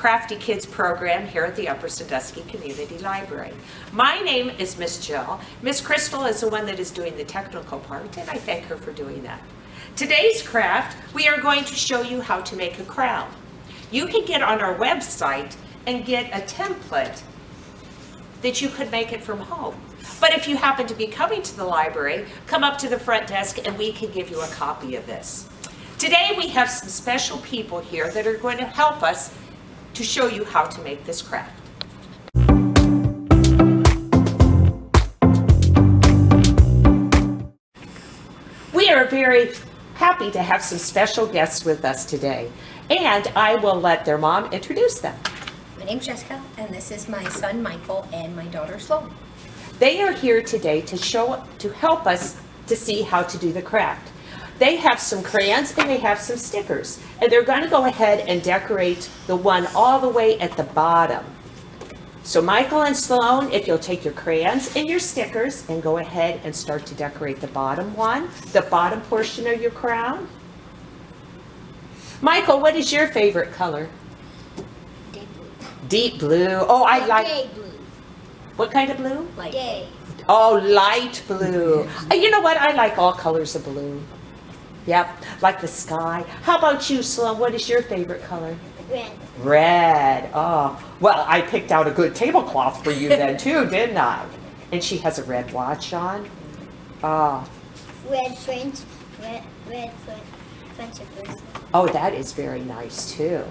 Crafty Kids program here at the Upper Sandusky Community Library. My name is Miss Jill. Miss Crystal is the one that is doing the technical part, and I thank her for doing that. Today's craft, we are going to show you how to make a crown. You can get on our website and get a template that you could make it from home. But if you happen to be coming to the library, come up to the front desk and we can give you a copy of this. Today we have some special people here that are going to help us to show you how to make this craft. We are very happy to have some special guests with us today, and I will let their mom introduce them. My name's Jessica, and this is my son Michael and my daughter Sloane. They are here today to help us to see how to do the craft. They have some crayons and they have some stickers, and they're going to go ahead and decorate the one all the way at the bottom. So Michael and Sloane, if you'll take your crayons and your stickers and go ahead and start to decorate the bottom one, the bottom portion of your crown. Michael, what is your favorite color? Deep blue. Deep blue. Oh, I like. Day blue. What kind of blue? Light. Day. Oh, light blue. You know what? I like all colors of blue. Yep, like the sky. How about you, Sloane? What is your favorite color? Red. Red. Oh, well, I picked out a good tablecloth for you then too, didn't I? And she has a red watch on. Oh. Red French bracelet. Oh, that is very nice too.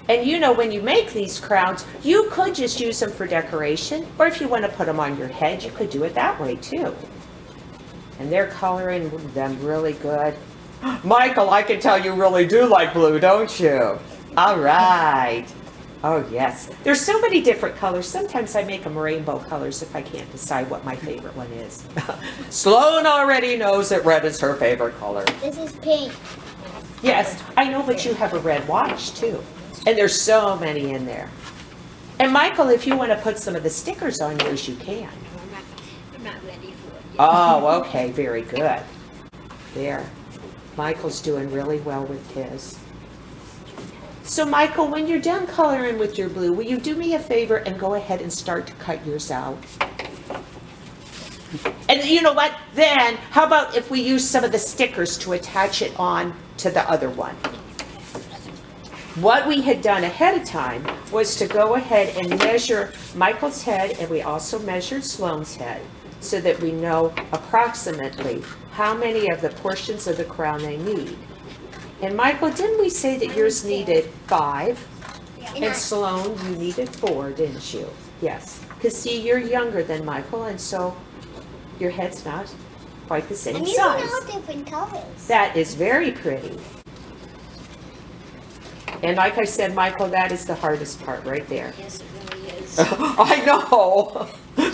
And you know, when you make these crowns, you could just use them for decoration, or if you want to put them on your head, you could do it that way too. And they're coloring them really good. Michael, I can tell you really do like blue, don't you? All right. Oh, yes. There's so many different colors. Sometimes I make them rainbow colors if I can't decide what my favorite one is. Sloane already knows that red is her favorite color. This is pink. Yes, I know, but you have a red watch too. And there's so many in there. And Michael, if you want to put some of the stickers on yours, you can. I'm not ready for it yet. Oh, okay, very good. There. Michael's doing really well with his. So Michael, when you're done coloring with your blue, will you do me a favor and go ahead and start to cut yours out? And you know what? Then, how about if we use some of the stickers to attach it on to the other one? What we had done ahead of time was to go ahead and measure Michael's head, and we also measured Sloane's head, so that we know approximately how many of the portions of the crown they need. And Michael, didn't we say that yours needed 5? Yeah. And Sloane, you needed 4, didn't you? Yes. Because see, you're younger than Michael, and so your head's not quite the same I'm size. using all different colors. That is very pretty. And like I said, Michael, that is the hardest part right there. Yes, it really is. I know,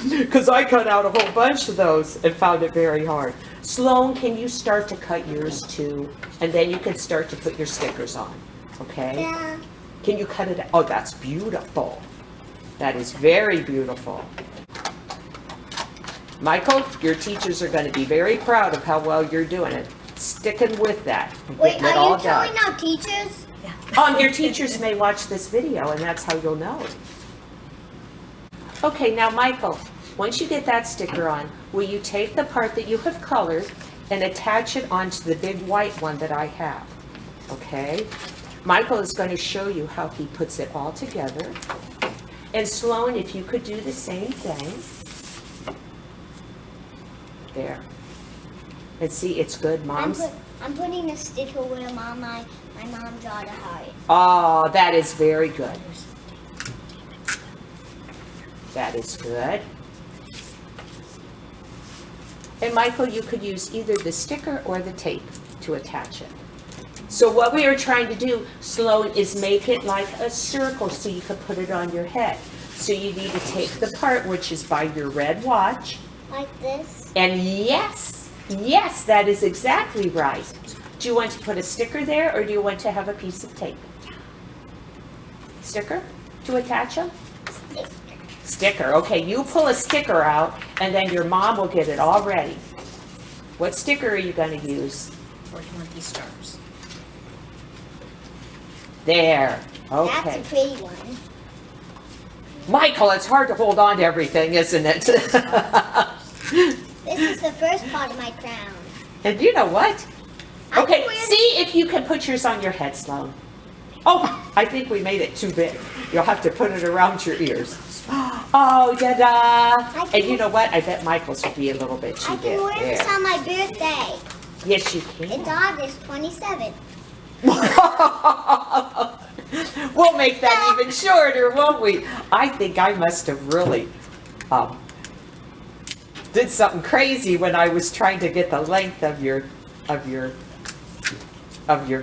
because I cut out a whole bunch of those and found it very hard. Sloane, can you start to cut yours too? And then you can start to put your stickers on, okay? Yeah. Can you cut it? Oh, that's beautiful. That is very beautiful. Michael, your teachers are going to be very proud of how well you're doing it. Sticking with that. And Wait, getting it are all you done. telling our teachers? Your teachers may watch this video, and that's how you'll know. Okay, now Michael, once you get that sticker on, will you take the part that you have colored and attach it onto the big white one that I have? Okay? Michael is going to show you how he puts it all together. And Sloane, if you could do the same thing. There. And see, it's good, Mom's. I'm putting a sticker where my mom draw the heart. Oh, that is very good. That is good. And Michael, you could use either the sticker or the tape to attach it. So what we are trying to do, Sloane, is make it like a circle so you can put it on your head. So you need to take the part which is by your red watch. Like this? And yes, that is exactly right. Do you want to put a sticker there, or do you want to have a piece of tape? Sticker to attach them? Sticker. Okay, you pull a sticker out, and then your mom will get it all ready. What sticker are you going to use? Or do you want these stars? There. That's Okay. a pretty one. Michael, it's hard to hold on to everything, isn't it? This is the first part of my crown. And you know what? I Okay, can wear see if you can put yours on your head, Sloane. Oh, I think we made it too big. You'll have to put it around your ears. Oh, da-da! And you know what? I bet Michael's would be a little bit too I big. can wear this There. on my birthday. Yes, you can. It's August 27th. We'll make that even shorter, won't we? I think I must have really did something crazy when I was trying to get the length of your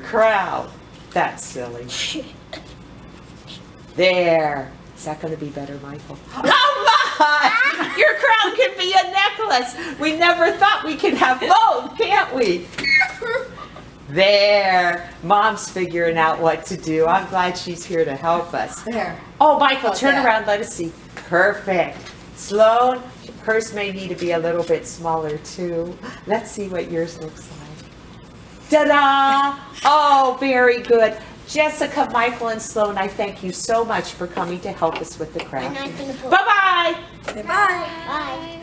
crown. That's silly. There. Is that going to be better, Michael? Oh my! Your crown can be a necklace. We never thought we could have both, can't we? There. Mom's figuring out what to do. I'm glad she's here to help us. There. Oh, Michael, How's turn that? around. Let us see. Perfect. Sloane, hers may need to be a little bit smaller too. Let's see what yours looks like. Ta-da! Oh, very good. Jessica, Michael, and Sloane, I thank you so much for coming to help us with the And craft. I'm gonna put. Bye-bye. Say bye. Bye.